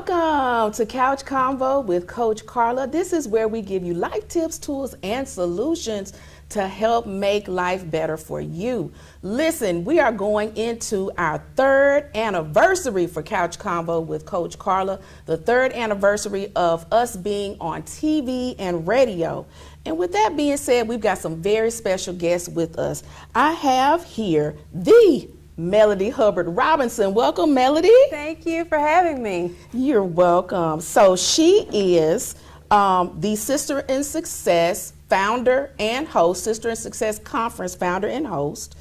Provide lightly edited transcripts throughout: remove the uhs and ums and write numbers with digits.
Welcome to Couch Convo with Coach Karla. This is where we give you life tips, tools, and solutions to help make life better for you. Listen, we are going into our third anniversary for Couch Convo with Coach Karla, the third anniversary of us being on TV and radio. And with that being said, we've got some very special guests with us. I have here the Melody Hubbard Robinson. Welcome, Melody. Thank you for having me. You're welcome. So she is the Sister in Success founder and host, Sister in Success Conference founder and host.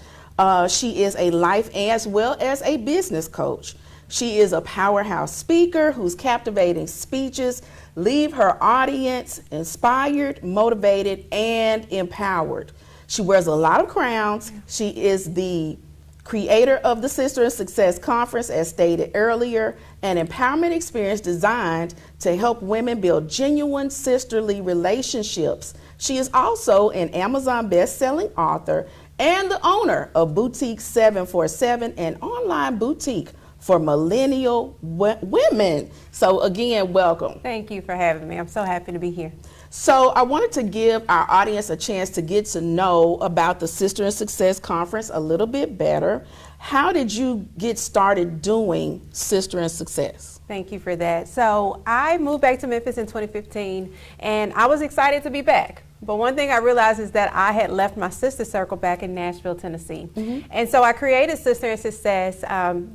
She is a life as well as a business coach. She is a powerhouse speaker whose captivating speeches leave her audience inspired, motivated, and empowered. She wears a lot of crowns. She is the creator of the Sister in Success Conference, as stated earlier, an empowerment experience designed to help women build genuine sisterly relationships. She is also an Amazon best-selling author and the owner of Boutique 747, an online boutique for millennial women. So again, welcome. Thank you for having me. I'm so happy to be here. So I wanted to give our audience a chance to get to know about the Sister in Success Conference a little bit better. How did you get started doing Sister in Success? Thank you for that. So I moved back to Memphis in 2015, and I was excited to be back. But one thing I realized is that I had left my sister circle back in Nashville, Tennessee. And so I created Sister in Success,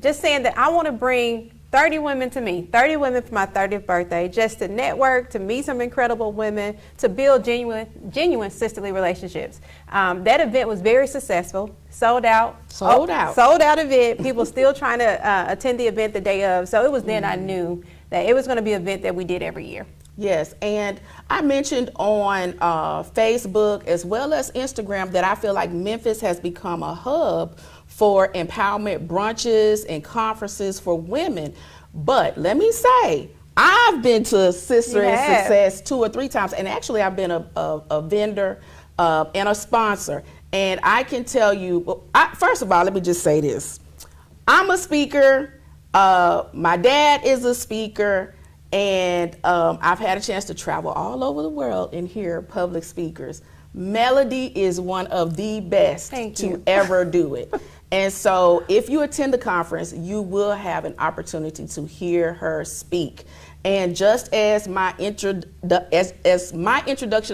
just saying that I want to bring 30 women to me, 30 women for my 30th birthday, just to network, to meet some incredible women, to build genuine sisterly relationships. That event was very successful, sold out event. People still trying to attend the event the day of. So it was then I knew that it was going to be an event that we did every year. Yes, and I mentioned on Facebook as well as Instagram that I feel like Memphis has become a hub for empowerment brunches and conferences for women. But let me say, I've been to Sister in Success 2 or 3 times, and actually I've been a vendor and a sponsor. And I can tell you, first of all, let me just say this. I'm a speaker, my dad is a speaker, and I've had a chance to travel all over the world and hear public speakers. Melody is one of the best to ever do it. And so if you attend the conference, you will have an opportunity to hear her speak. And just as my introduction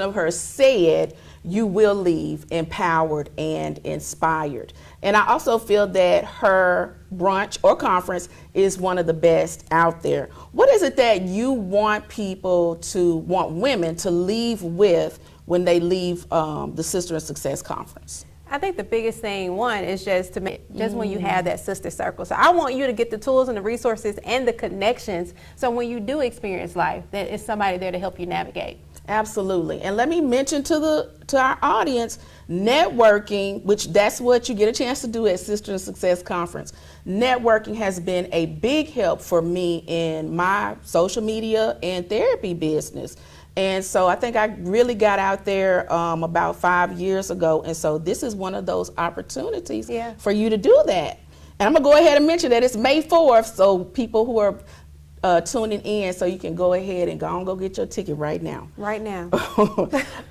of her said, you will leave empowered and inspired. And I also feel that her brunch or conference is one of the best out there. What is it that you want women to leave with when they leave the Sister in Success Conference? I think the biggest thing, one, is just when you have that sister circle. So I want you to get the tools and the resources and the connections, so when you do experience life, that is somebody there to help you navigate. Absolutely. And let me mention to our audience, networking, which that's what you get a chance to do at Sister in Success Conference. Networking has been a big help for me in my social media and therapy business. And so I think I really got out there about 5 years ago. And so this is one of those opportunities for you to do that. And I'm going to go ahead and mention that it's May 4th. So people who are tuning in, so you can go ahead and go get your ticket right now. Right now.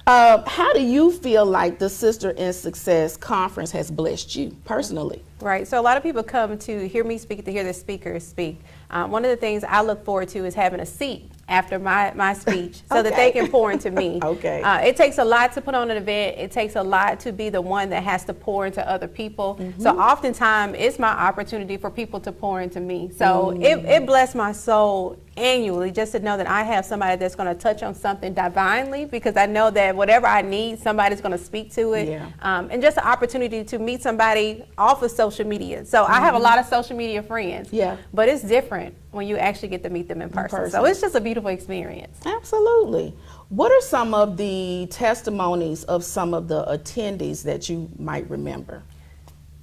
How do you feel like the Sister in Success Conference has blessed you personally? Right. So a lot of people come to hear me speak, to hear the speakers speak. One of the things I look forward to is having a seat after my speech so that they can pour into me. It takes a lot to put on an event. It takes a lot to be the one that has to pour into other people. So oftentimes it's my opportunity for people to pour into me. So it blessed my soul annually just to know that I have somebody that's going to touch on something divinely, because I know that whatever I need, somebody's going to speak to it. And just an opportunity to meet somebody off of social media. So I have a lot of social media friends, but it's different when you actually get to meet them in person. So it's just a beautiful experience. Absolutely. What are some of the testimonies of some of the attendees that you might remember?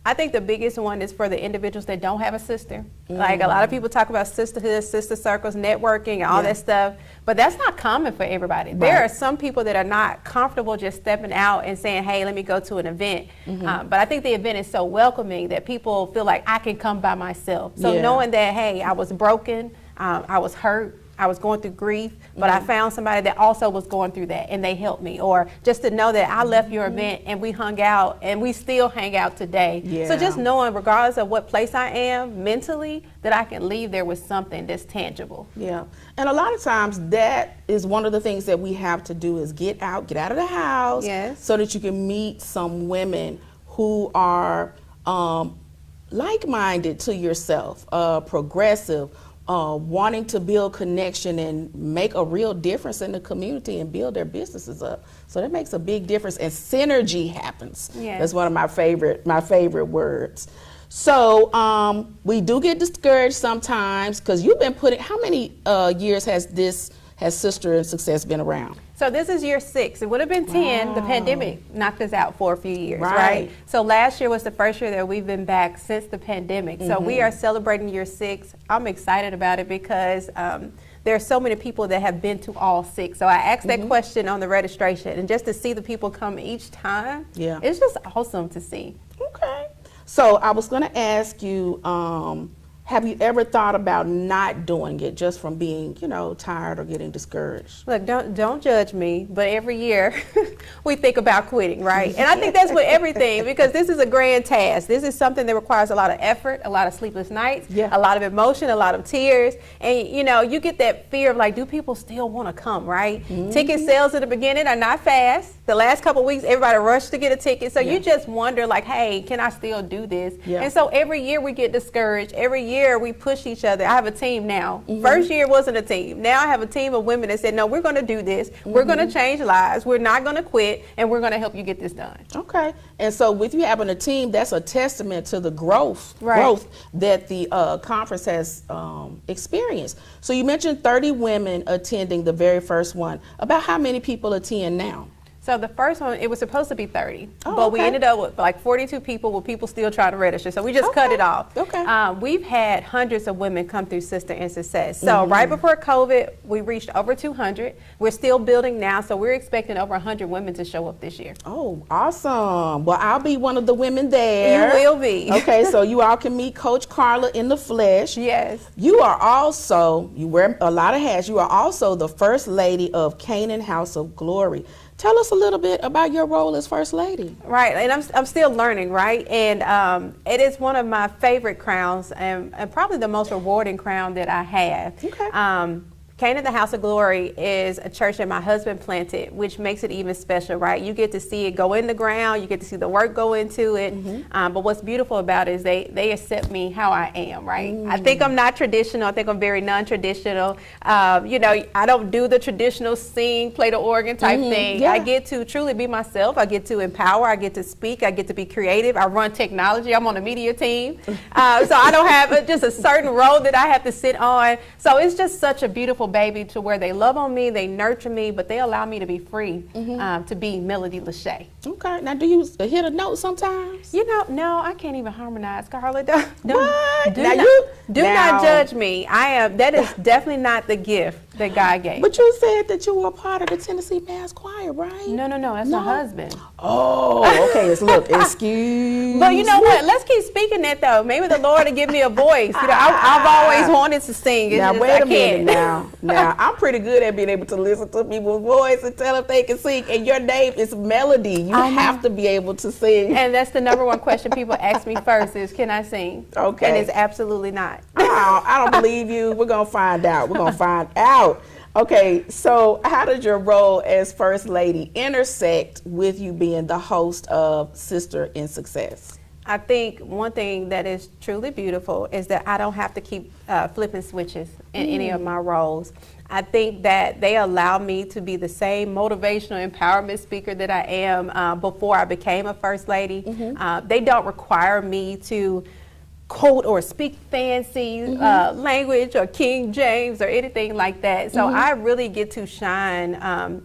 I think the biggest one is for the individuals that don't have a sister. Like a lot of people talk about sisterhood, sister circles, networking, and all that stuff, but that's not common for everybody. Right. There are some people that are not comfortable just stepping out and saying, hey, let me go to an event. But I think the event is so welcoming that people feel like I can come by myself. So knowing that, hey, I was broken, I was hurt. I was going through grief, but I found somebody that also was going through that, and they helped me. Or just to know that I left your event and we hung out, and we still hang out today. Yeah. So just knowing, regardless of what place I am mentally, that I can leave there with something that's tangible. Yeah, and a lot of times that is one of the things that we have to do is get out of the house, Yes. so that you can meet some women who are like-minded to yourself, progressive, wanting to build connection and make a real difference in the community and build their businesses up. So that makes a big difference, and synergy happens. Yes. That's one of my favorite words. So we do get discouraged sometimes, because you've been putting, how many years has Sister in Success been around? So this is year 6. It would have been 10. The pandemic knocked us out for a few years, Right. right? So last year was the first year that we've been back since the pandemic. So we are celebrating year 6. I'm excited about it because there are so many people that have been to all 6. So I asked that question on the registration, and just to see the people come each time, Yeah. it's just awesome to see. Okay. So I was going to ask you, have you ever thought about not doing it just from being, tired or getting discouraged? Look, don't judge me, but every year we think about quitting, right? And I think that's with everything, because this is a grand task. This is something that requires a lot of effort, a lot of sleepless nights, a lot of emotion, a lot of tears. And, you get that fear of like, do people still want to come, right? Ticket sales at the beginning are not fast. The last couple of weeks, everybody rushed to get a ticket. So you just wonder like, hey, can I still do this? And so every year we get discouraged. Every year we push each other. I have a team now. First year wasn't a team. Now I have a team of women that said, no, we're going to do this. We're going to change lives. We're not going to quit, and we're going to help you get this done. Okay. And so with you having a team, that's a testament to the growth that the conference has experienced. So you mentioned 30 women attending the very first one. About how many people attend now? So the first one, it was supposed to be 30, Oh, but we okay. ended up with like 42 people with people still trying to register. So we just cut it off. Okay. We've had hundreds of women come through Sister in Success. So right before COVID, we reached over 200. We're still building now, so we're expecting over 100 women to show up this year. Oh, awesome. Well, I'll be one of the women there. You will be. Okay, so you all can meet Coach Karla in the flesh. Yes. You are also, you wear a lot of hats, you are also the First Lady of Canaan House of Glory. Tell us a little bit about your role as First Lady. Right, and I'm still learning, right? And it is one of my favorite crowns, and probably the most rewarding crown that I have. Okay. Canaan, the House of Glory, is a church that my husband planted, which makes it even special, right? You get to see it go in the ground, you get to see the work go into it. But what's beautiful about it is they accept me how I am, right? I think I'm not traditional. I think I'm very non-traditional. I don't do the traditional sing, play the organ type thing. Yeah. I get to truly be myself. I get to empower. I get to speak. I get to be creative. I run technology. I'm on a media team. So I don't have just a certain role that I have to sit on. So it's just such a beautiful baby to where they love on me, they nurture me, but they allow me to be free, to be Melody Lachey. Okay. Now, do you hit a note sometimes? No, I can't even harmonize, Karla. Do What? not judge me. That is definitely not the gift that God gave. But you said that you were a part of the Tennessee Mass Choir, right? No, that's my husband. Oh, okay. Excuse. But you know what? Let's keep speaking that though. Maybe the Lord will give me a voice. I've always wanted to sing. It's Now just, wait I a minute can't. now I'm pretty good at being able to listen to people's voice and tell if they can sing. And your name is Melody. You have to be able to sing. And that's the number one question people ask me first is, can I sing? Okay. And it's absolutely not. I don't believe you. We're going to find out. Okay, so how did your role as First Lady intersect with you being the host of Sister in Success? I think one thing that is truly beautiful is that I don't have to keep flipping switches in any of my roles. I think that they allow me to be the same motivational empowerment speaker that I am before I became a First Lady. They don't require me to quote or speak fancy language or King James or anything like that. So I really get to shine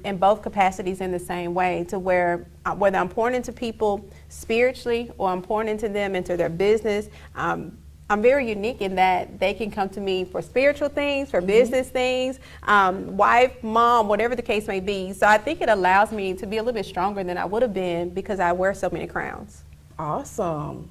in both capacities in the same way, to where whether I'm pouring into people spiritually or I'm pouring into them into their business, I'm very unique in that they can come to me for spiritual things, for business things, wife, mom, whatever the case may be. So I think it allows me to be a little bit stronger than I would have been because I wear so many crowns. Awesome.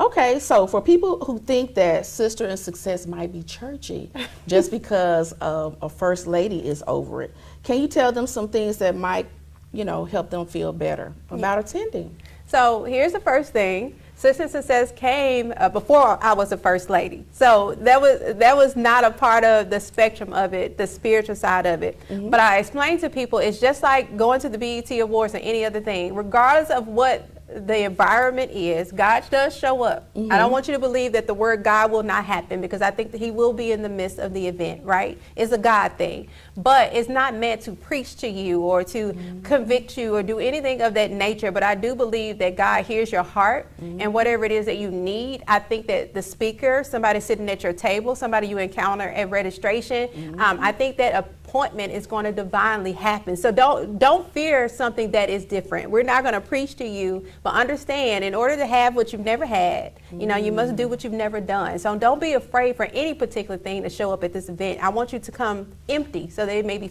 Okay, so for people who think that Sister in Success might be churchy just because a first lady is over it, can you tell them some things that might, help them feel better about attending? So here's the first thing. Sister in Success came before I was a first lady. So that was not a part of the spectrum of it, the spiritual side of it. Mm-hmm. But I explain to people, it's just like going to the BET Awards or any other thing. Regardless of what the environment is, God does show up. Mm-hmm. I don't want you to believe that the word God will not happen, because I think that he will be in the midst of the event, right? It's a God thing. But it's not meant to preach to you or to convict you or do anything of that nature. But I do believe that God hears your heart, and whatever it is that you need. I think that the speaker, somebody sitting at your table, somebody you encounter at registration, I think that appointment is going to divinely happen. So don't fear something that is different. We're not going to preach to you, but understand, in order to have what you've never had, you must do what you've never done. So don't be afraid for any particular thing to show up at this event. I want you to come empty, so that you may be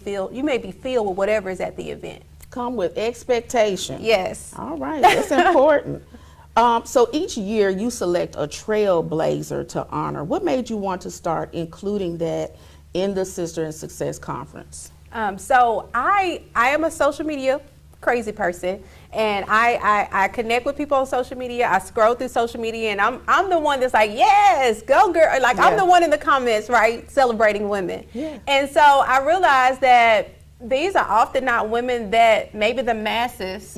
filled with whatever is at the event. Come with expectation. Yes. All right, that's important. So each year you select a trailblazer to honor. What made you want to start including that in the Sister in Success conference? So I am a social media crazy person, and I connect with people on social media. I scroll through social media, and I'm the one that's like, yes, go girl. Like, I'm the one in the comments, right, celebrating women. Yeah. And so I realized that these are often not women that maybe the masses,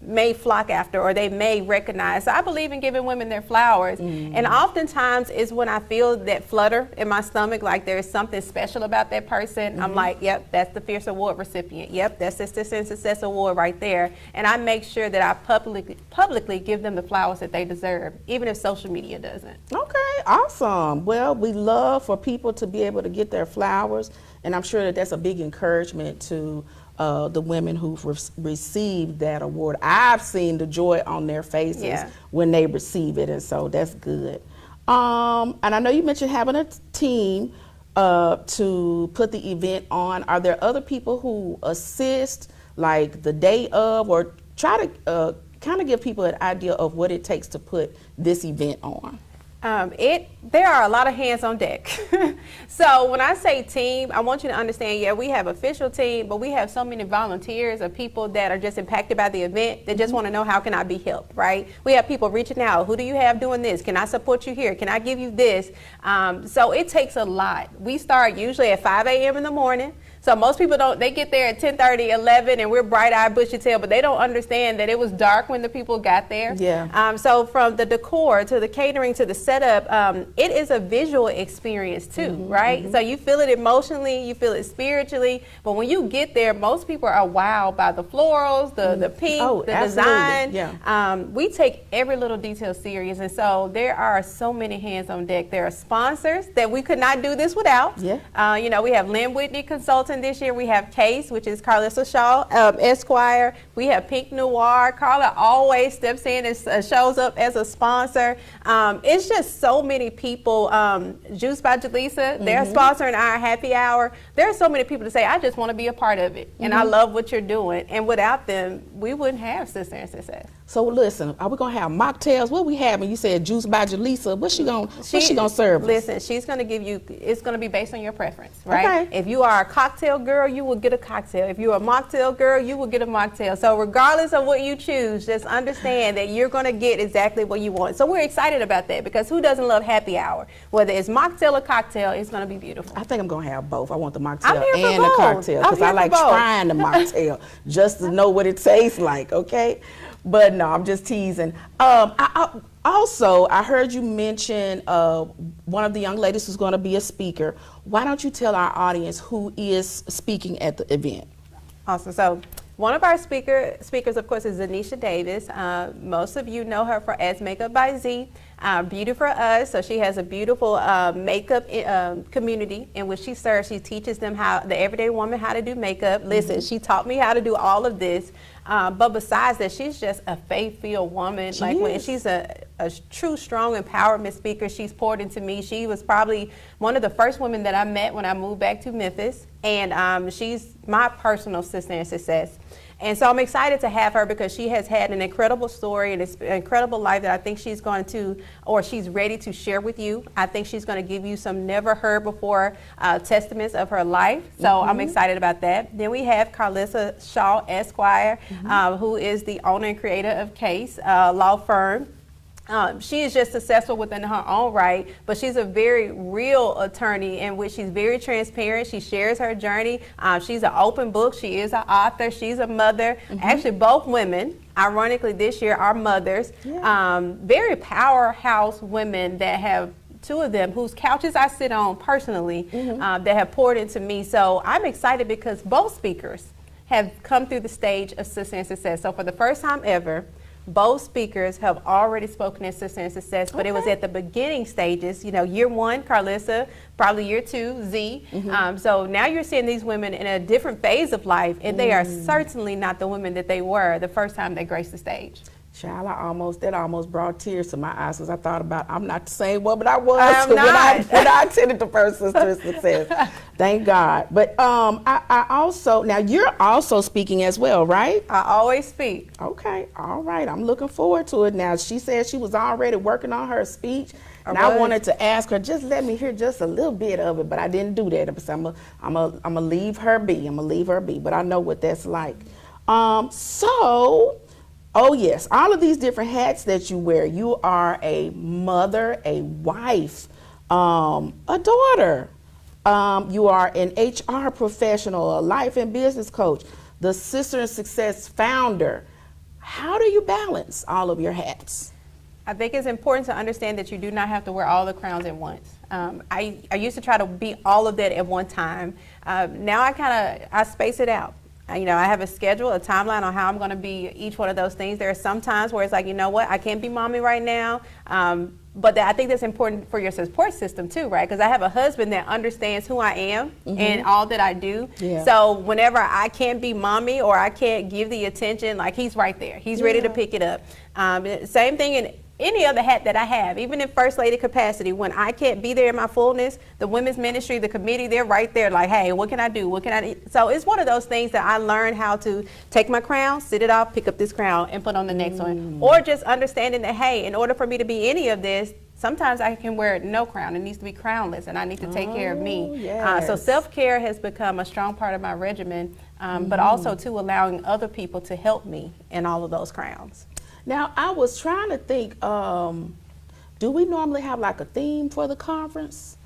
may flock after, or they may recognize. So I believe in giving women their flowers. And oftentimes it's when I feel that flutter in my stomach, like there's something special about that person. I'm like, yep, that's the Fierce Award recipient. Yep, that's Sister in Success Award right there. And I make sure that I publicly give them the flowers that they deserve, even if social media doesn't. Okay, awesome. Well, we love for people to be able to get their flowers. And I'm sure that that's a big encouragement to the women who've received that award. I've seen the joy on their faces when they receive it, and so that's good. And I know you mentioned having a team to put the event on. Are there other people who assist, like the day of, or try to kind of give people an idea of what it takes to put this event on? There are a lot of hands on deck. So when I say team, I want you to understand, we have official team, but we have so many volunteers or people that are just impacted by the event that just want to know, how can I be helped, right? We have people reaching out. Who do you have doing this? Can I support you here? Can I give you this? So it takes a lot. We start usually at 5 a.m. in the morning. So most people they get there at 10:30, 11, and we're bright-eyed, bushy-tailed, but they don't understand that it was dark when the people got there. Yeah. So from the decor to the catering to the setup, it is a visual experience too, right? So you feel it emotionally, you feel it spiritually, but when you get there, most people are wowed by the florals, the pink, the design. Yeah. We take every little detail serious, and so there are so many hands on deck. There are sponsors that we could not do this without. Yeah. We have Lynn Whitney Consulting this year. We have Case, which is Karla Shaw, Esquire. We have Pink Noir. Karla always steps in and shows up as a sponsor. It's just so many people. Juice by Jaleesa, they're sponsoring our happy hour. There are so many people to say, I just want to be a part of it, and I love what you're doing. And without them, we wouldn't have Sister in Success. So listen, are we gonna have mocktails? What we having? You said Juice by Jaleesa. What's she gonna serve us? Listen, she's gonna give you. It's gonna be based on your preference, right? Okay. If you are a cocktail girl, you will get a cocktail. If you're a mocktail girl, you will get a mocktail. So regardless of what you choose, just understand that you're gonna get exactly what you want. So we're excited about that, because who doesn't love happy hour? Whether it's mocktail or cocktail, it's gonna be beautiful. I think I'm gonna have both. I want the mocktail and the cocktail, because I like trying the mocktail just to know what it tastes like. Okay. But no, I'm just teasing. I heard you mention one of the young ladies who's going to be a speaker. Why don't you tell our audience who is speaking at the event? Awesome. So one of our speakers, of course, is Zanisha Davis. Most of you know her as Makeup by Z, Beauty for Us. So she has a beautiful makeup community in which she serves. She teaches them the everyday woman, how to do makeup. Listen, she taught me how to do all of this. But besides that, she's just a faith-filled woman. She's a a true, strong empowerment speaker. She's poured into me. She was probably one of the first women that I met when I moved back to Memphis, and she's my personal sister in success. And so I'm excited to have her because she has had an incredible story and an incredible life that I think she's going to, or she's ready to share with you. I think she's going to give you some never heard before testaments of her life. So I'm excited about that. Then we have Karla Shaw, Esquire, who is the owner and creator of Case Law Firm. She is just successful within her own right, but she's a very real attorney in which she's very transparent. She shares her journey. She's an open book. She is an author. She's a mother. Actually, both women, ironically, this year are mothers. Very powerhouse women that have, two of them, whose couches I sit on personally, that have poured into me. So I'm excited because both speakers have come through the stage of Sister in Success. So for the first time ever, both speakers have already spoken in Sister in Success, but it was at the beginning stages. You know, year one, Karla, probably year two, Z. So now you're seeing these women in a different phase of life, and they are certainly not the women that they were the first time they graced the stage. Child, that almost brought tears to my eyes because I thought about, I'm not the same woman I was when I attended the first Sister in Success. Thank God. But I also, now you're also speaking as well, right? I always speak. Okay, all right. I'm looking forward to it. Now, she said she was already working on her speech, and I wanted to ask her, just let me hear just a little bit of it, but I didn't do that. So I'm gonna leave her be. I'm gonna leave her be, but I know what that's like. Oh yes, all of these different hats that you wear. You are a mother, a wife, a daughter. You are an HR professional, a life and business coach, the Sister in Success founder. How do you balance all of your hats? I think it's important to understand that you do not have to wear all the crowns at once. I used to try to be all of that at one time. Now I space it out. You know, I have a schedule, a timeline on how I'm going to be each one of those things. There are some times where it's like, you know what, I can't be mommy right now. But I think that's important for your support system too, right? Because I have a husband that understands who I am and all that I do. So whenever I can't be mommy or I can't give the attention, like he's right there. He's ready to pick it up. Same thing in any other hat that I have, even in First Lady capacity, when I can't be there in my fullness, the women's ministry, the committee, they're right there like, hey, what can I do? What can I do? So it's one of those things that I learned how to take my crown, sit it off, pick up this crown and put on the next one. Or just understanding that, hey, in order for me to be any of this, sometimes I can wear no crown. It needs to be crownless, and I need to take care of me. So self-care has become a strong part of my regimen, but also too allowing other people to help me in all of those crowns. Now, I was trying to think, do we normally have like a theme for the conference?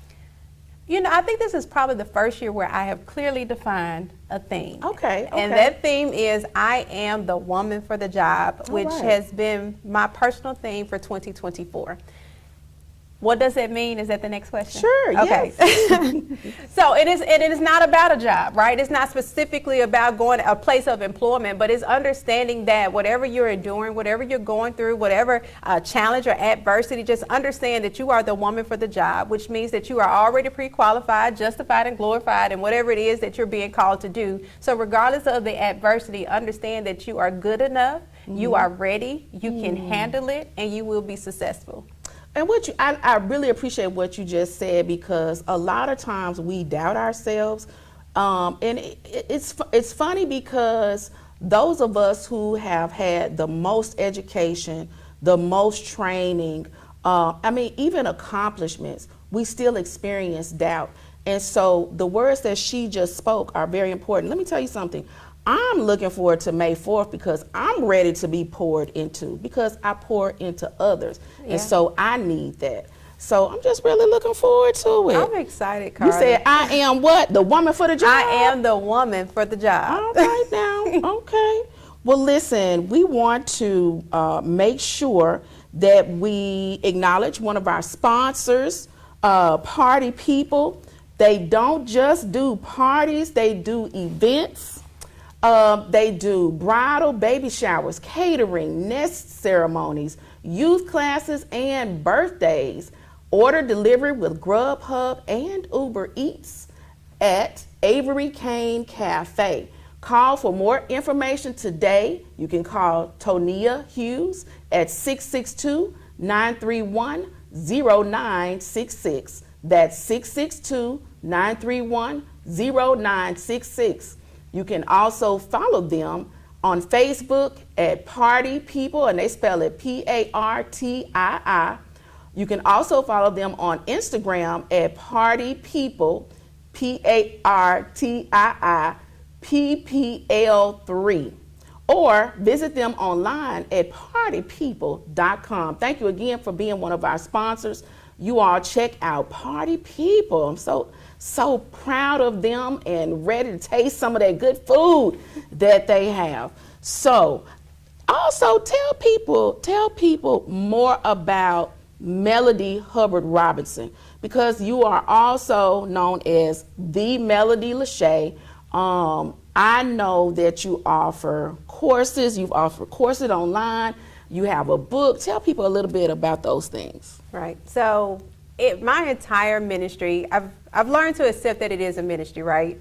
You know, I think this is probably the first year where I have clearly defined a theme. Okay. And that theme is I am the woman for the job, which has been my personal theme for 2024. What does that mean? Is that the next question? Sure, okay. Yes. So it is not about a job, right? It's not specifically about going to a place of employment, but it's understanding that whatever you're enduring, whatever you're going through, whatever challenge or adversity, just understand that you are the woman for the job, which means that you are already pre-qualified, justified, and glorified in whatever it is that you're being called to do. So regardless of the adversity, understand that you are good enough, you are ready, you can handle it, and you will be successful. And I really appreciate what you just said, because a lot of times we doubt ourselves, and it's funny because those of us who have had the most education, the most training, even accomplishments, we still experience doubt. And so the words that she just spoke are very important. Let me tell you something. I'm looking forward to May 4th because I'm ready to be poured into, because I pour into others. And so I need that. So I'm just really looking forward to it. I'm excited, Karla. You said I am what? The woman for the job? I am the woman for the job. All right now. Okay. Well, listen, we want to make sure that we acknowledge one of our sponsors, Party People. They don't just do parties, they do events. They do bridal, baby showers, catering, nest ceremonies, youth classes, and birthdays. Order delivery with Grubhub and Uber Eats at Avery Kane Cafe. Call for more information today. You can call Tonia Hughes at 662-931-0966. That's 662-931-0966. You can also follow them on Facebook at Party People, and they spell it Partii. You can also follow them on Instagram at Party People, PartiiPPL3, or visit them online at partypeople.com. Thank you again for being one of our sponsors. You all check out Party People. I'm so proud of them and ready to taste some of that good food that they have. So also tell people more about Melody Hubbard Robinson, because you are also known as the Melody Lachey. I know that you offer courses. You've offered courses online. You have a book. Tell people a little bit about those things. Right. So my entire ministry, I've learned to accept that it is a ministry, right?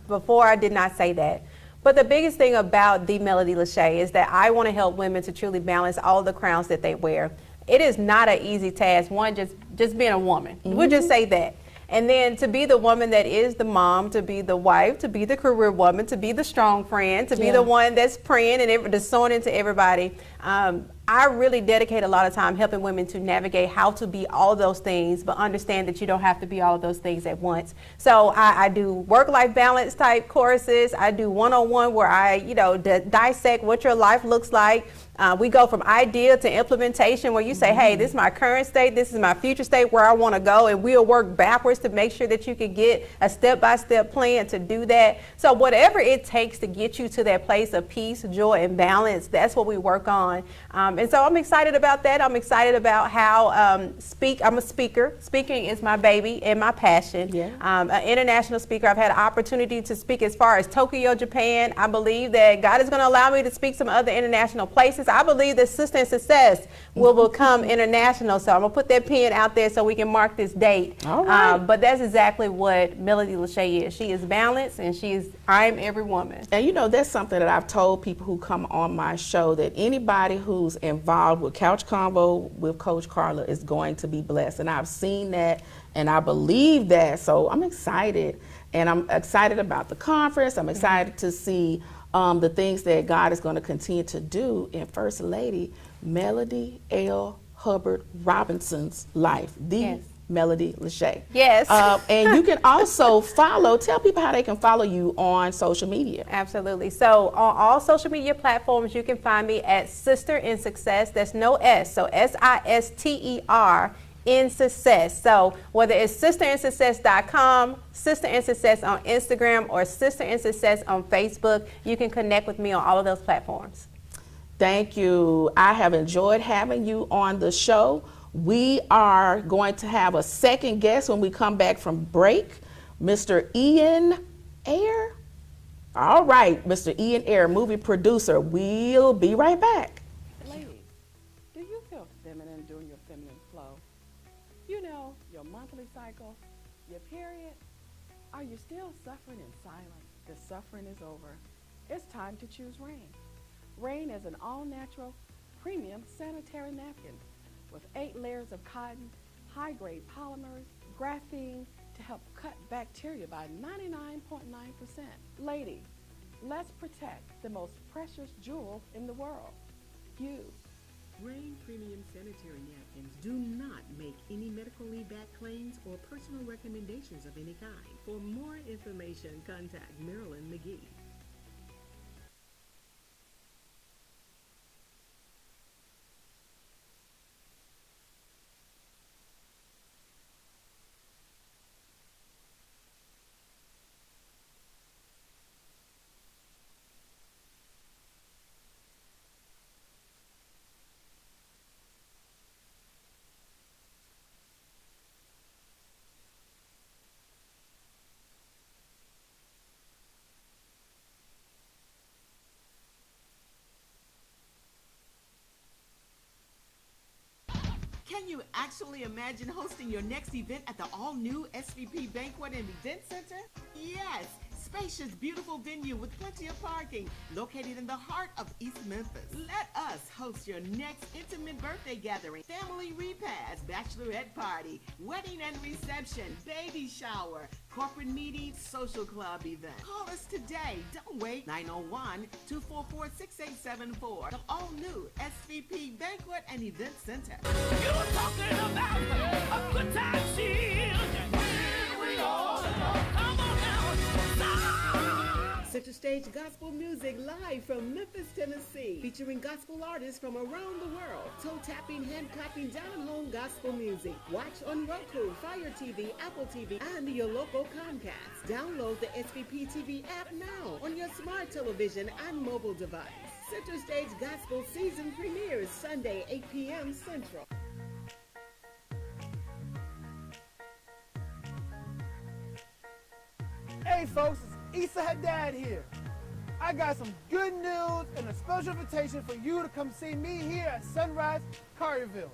Before I did not say that. But the biggest thing about the Melody Lachey is that I want to help women to truly balance all the crowns that they wear. It is not an easy task, one, just being a woman. Mm-hmm. We'll just say that. And then to be the woman that is the mom, to be the wife, to be the career woman, to be the strong friend, to be the one that's praying and just sewing into everybody. I really dedicate a lot of time helping women to navigate how to be all those things, but understand that you don't have to be all of those things at once. So I do work-life balance type courses. I do one-on-one where I, dissect what your life looks like. We go from idea to implementation, where you say, hey, this is my current state, this is my future state, where I want to go, and we'll work backwards to make sure that you can get a step-by-step plan to do that. So whatever it takes to get you to that place of peace, joy, and balance, that's what we work on. And so I'm excited about that. I'm excited about how I'm a speaker. Speaking is my baby and my passion. Yeah. An international speaker. I've had an opportunity to speak as far as Tokyo, Japan. I believe that God is going to allow me to speak some other international places. I believe that Sister in Success will become international. So I'm going to put that pen out there so we can mark this date. All right. But that's exactly what Melody Lachey is. She is balanced, and I'm every woman. And that's something that I've told people who come on my show, that anybody who's involved with Couch Convo with Coach Karla is going to be blessed. And I've seen that, and I believe that. So I'm excited, and I'm excited about the conference. I'm excited to see the things that God is going to continue to do in First Lady Melody L. Hubbard Robinson's life. Melody Lachey. Yes. And you can also tell people how they can follow you on social media. Absolutely. So on all social media platforms, you can find me at Sister in Success. That's no S. So SISTER in Success. So whether it's sisterinsuccess.com, Sister in Success on Instagram, or Sister in Success on Facebook, you can connect with me on all of those platforms. Thank you. I have enjoyed having you on the show. We are going to have a second guest when we come back from break, Mr. Ian Ayer. All right, Mr. Ian Ayer, movie producer. We'll be right back. Ladies, do you feel feminine during your feminine flow? Your monthly cycle, your period? Are you still suffering in silence? The suffering is over. It's time to choose Rain. Rain is an all-natural, premium sanitary napkin with 8 layers of cotton, high-grade polymers, graphene to help cut bacteria by 99.9%. Ladies, let's protect the most precious jewel in the world, you. Rain Premium Sanitary Napkins do not make any medical leave-back claims or personal recommendations of any kind. For more information, contact Marilyn McGee. Can you actually imagine hosting your next event at the all-new SVP Banquet and Event Center? Yes! spacious, beautiful venue with plenty of parking, located in the heart of East Memphis. Let us host your next intimate birthday gathering, family repast, bachelorette party, wedding and reception, baby shower, corporate meeting, social club event. Call us today. Don't wait. 901-244-6874. The all-new SVP Banquet and Event Center. You're talking about a good time shield. We all come on now. Center Stage Gospel Music live from Memphis, Tennessee, featuring gospel artists from around the world. Toe-tapping, hand-clapping, down-home gospel music. Watch on Roku, Fire TV, Apple TV, and your local Comcast. Download the SVP TV app now on your smart television and mobile device. Center Stage Gospel season premieres Sunday, 8 p.m. Central. Hey folks, it's Issa Haddad here. I got some good news and a special invitation for you to come see me here at Sunrise Carterville.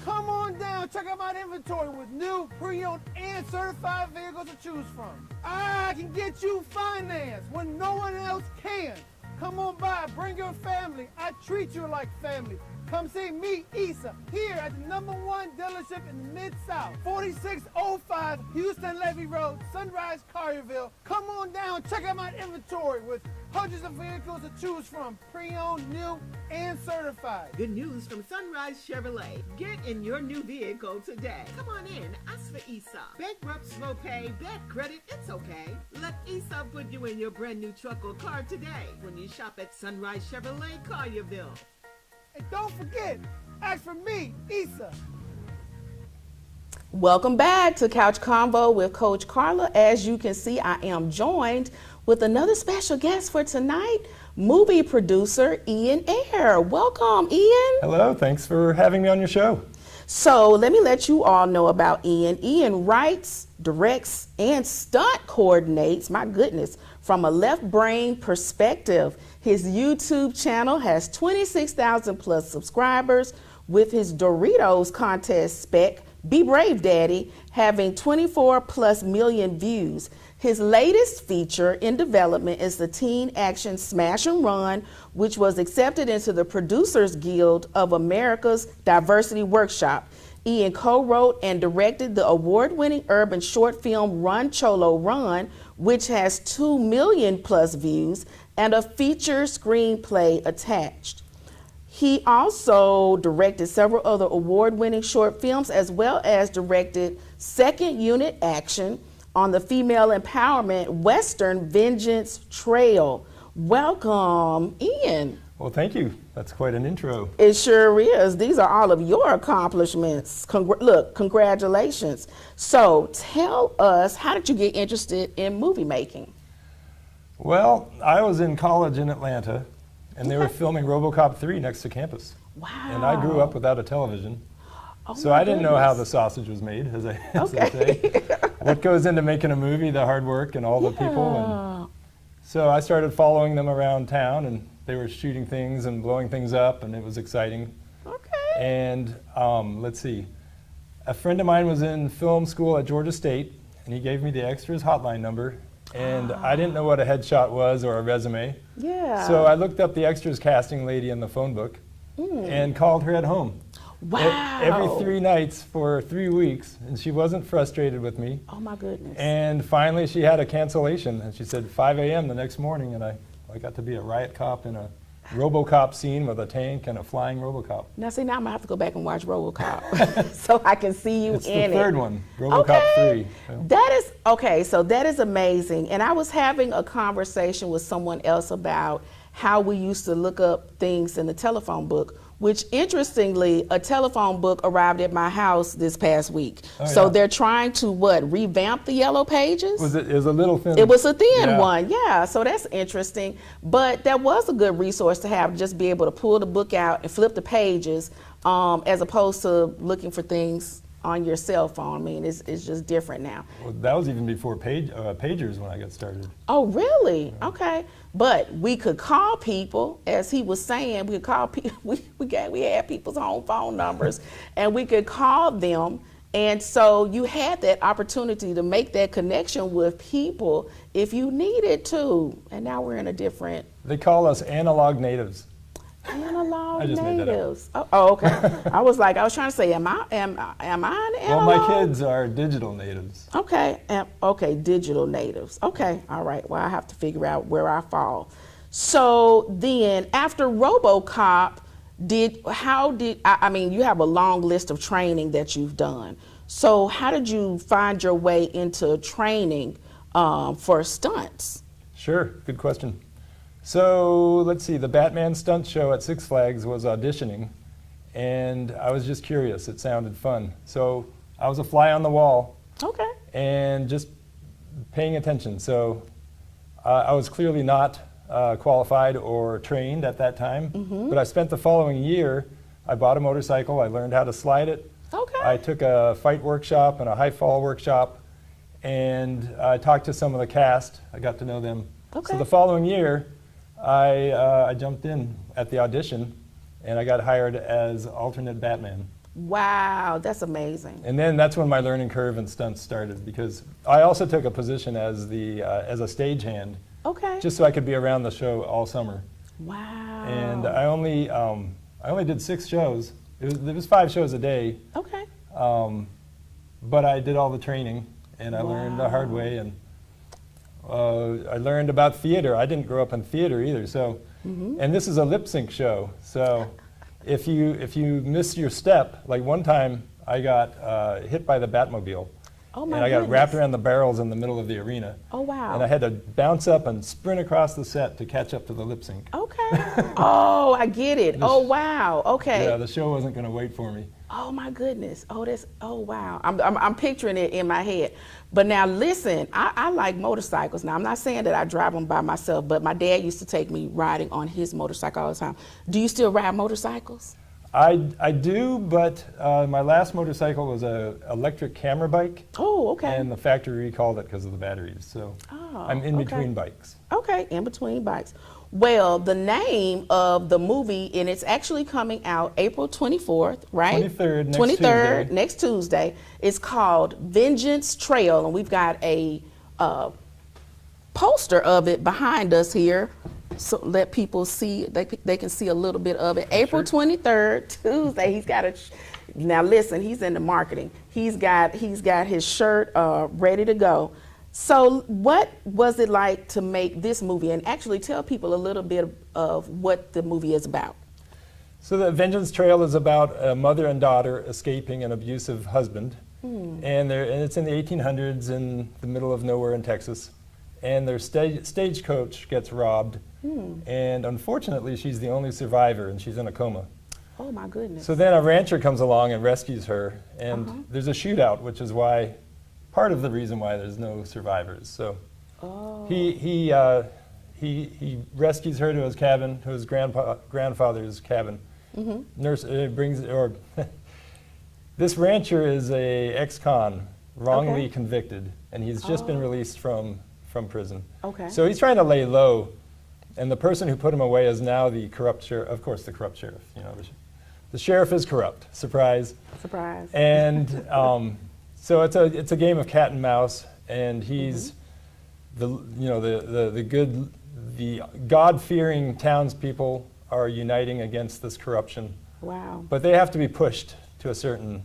Come on down, check out my inventory with new, pre-owned, and certified vehicles to choose from. I can get you finance when no one else can. Come on by, bring your family. I treat you like family. Come see me, Issa, here at the #1 dealership in the Mid-South, 4605 Houston Levy Road, Sunrise, Carterville. Come on down, check out my inventory with hundreds of vehicles to choose from, pre-owned, new, and certified. Good news from Sunrise Chevrolet. Get in your new vehicle today. Come on in, ask for Issa. Bankrupt, slow pay, bad credit, it's okay. Let Issa put you in your brand new truck or car today when you shop at Sunrise Chevrolet, Collierville. And don't forget, ask for me, Issa. Welcome back to Couch Convo with Coach Karla. As you can see, I am joined with another special guest for tonight, movie producer Ian Ayer. Welcome, Ian. Hello, thanks for having me on your show. So let me let you all know about Ian. Ian writes, directs, and stunt coordinates, my goodness, from a left brain perspective. His YouTube channel has 26,000 plus subscribers, with his Doritos contest spec, Be Brave Daddy, having 24 plus million views. His latest feature in development is the teen action Smash and Run, which was accepted into the Producers Guild of America's Diversity Workshop. Ian co-wrote and directed the award-winning urban short film Run Cholo Run, which has 2 million plus views and a feature screenplay attached. He also directed several other award-winning short films, as well as directed second unit action on the female empowerment Western Vengeance Trail. Welcome, Ian. Well, thank you. That's quite an intro. It sure is. These are all of your accomplishments. Look, congratulations. So tell us, how did you get interested in movie making? Well, I was in college in Atlanta, and they were filming RoboCop 3 next to campus. Wow. And I grew up without a television. Oh, so I didn't know how the sausage was made, as they say. What goes into making a movie, the hard work and all the people. And so I started following them around town, and they were shooting things and blowing things up, and it was exciting. Okay. And let's see, a friend of mine was in film school at Georgia State, and he gave me the extras hotline number, and I didn't know what a headshot was or a resume. Yeah. So I looked up the extras casting lady in the phone book and called her at home. Wow. Every 3 nights for 3 weeks, and she wasn't frustrated with me. Oh my goodness. And finally she had a cancellation, and she said 5 a.m. the next morning, and I got to be a riot cop in a RoboCop scene with a tank and a flying RoboCop. Now see, now I'm gonna have to go back and watch RoboCop so I can see you It's in the third it. one, RoboCop 3. Yeah. That is, okay, so that is amazing. And I was having a conversation with someone else about how we used to look up things in the telephone book, which interestingly, a telephone book arrived at my house this past week. Oh, so yeah. they're trying to revamp the yellow pages? It was a little thin. It was a thin Yeah. one, yeah. So that's interesting. But that was a good resource to have, just be able to pull the book out and flip the pages, as opposed to looking for things on your cell phone. I mean, it's just different now. Well, that was even before pagers when I got started. Oh, really? Okay. But we could call people, as he was saying, we could call people, we had people's home phone numbers, and we could call them And so you had that opportunity to make that connection with people if you needed to. And now we're in a different. They call us analog natives. Analog I just made that up. natives. Oh, okay. I was trying to say, am I an analog? Well, my kids are digital natives. Okay. Okay, digital natives. Okay. All right. Well, I have to figure out where I fall. So then after RoboCop, I mean, you have a long list of training that you've done. So how did you find your way into training for stunts? Sure, good question. So let's see, the Batman stunt show at Six Flags was auditioning, and I was just curious. It sounded fun. So I was a fly on the wall. Okay. And just paying attention. So I was clearly not qualified or trained at that time, but I spent the following year, I bought a motorcycle, I learned how to slide it. Okay. I took a fight workshop and a high fall workshop, and I talked to some of the cast. I got to know them. Okay. So the following year, I jumped in at the audition, and I got hired as alternate Batman. Wow, that's amazing. And then that's when my learning curve in stunts started, because I also took a position as as a stagehand. Okay. Just so I could be around the show all summer. Wow. And I only did 6 shows. It was 5 shows a day. Okay. But I did all the training, and I learned the hard way. And I learned about theater. I didn't grow up in theater either. So, and this is a lip sync show. So, if you miss your step, like one time I got hit by the Batmobile. Oh my And I got goodness. wrapped around the barrels in the middle of the arena. Oh wow. And I had to bounce up and sprint across the set to catch up to the lip sync. Okay. Oh, I get it. Oh wow. Okay. Yeah, the show wasn't going to wait for me. Oh my goodness. Oh wow. I'm picturing it in my head. But now listen, I like motorcycles. Now I'm not saying that I drive them by myself, but my dad used to take me riding on his motorcycle all the time. Do you still ride motorcycles? I do, but my last motorcycle was a electric camera bike. Oh, okay. And the factory recalled it because of the batteries. So I'm in between bikes. Okay, in between bikes. Well, the name of the movie, and it's actually coming out April 24th, right? 23rd, next 23rd, Tuesday. next Tuesday. It's called Vengeance Trail, and we've got a poster of it behind us here. So let people see, they can see a little bit of it. April 23rd, Tuesday. He's got now listen, he's into marketing. He's got his shirt ready to go. So what was it like to make this movie, and actually tell people a little bit of what the movie is about? So the Vengeance Trail is about a mother and daughter escaping an abusive husband. And it's in the 1800s in the middle of nowhere in Texas. And their stagecoach gets robbed. And unfortunately, she's the only survivor, and she's in a coma. Oh my goodness. So then a rancher comes along and rescues her, and there's a shootout, which is part of the reason why there's no survivors. So he rescues her to his cabin, to his grandfather's cabin. This rancher is a ex-con, wrongly convicted, and he's just been released from prison. Okay. So he's trying to lay low. And the person who put him away is now the corrupt sheriff. Of course, the corrupt sheriff. You know, the sheriff is corrupt. Surprise. Surprise. And so it's a game of cat and mouse. And he's the God-fearing townspeople are uniting against this corruption. Wow. But they have to be pushed to a certain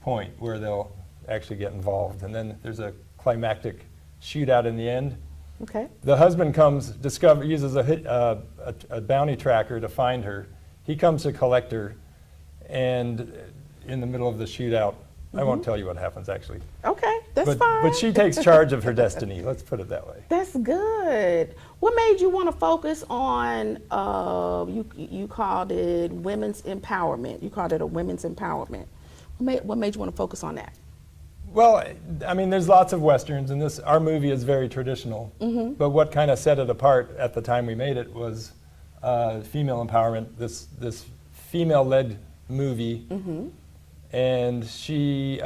point where they'll actually get involved. And then there's a climactic shootout in the end. Okay. The husband uses a bounty tracker to find her. He comes to collect her, and in the middle of the shootout, I won't tell you what happens actually. Okay, that's fine. But she takes charge of her destiny. Let's put it that way. That's good. What made you want to focus on? You called it women's empowerment. You called it a women's empowerment. What made you want to focus on that? Well, I mean, there's lots of Westerns, and our movie is very traditional. But what kind of set it apart at the time we made it was female empowerment, this female-led movie. And she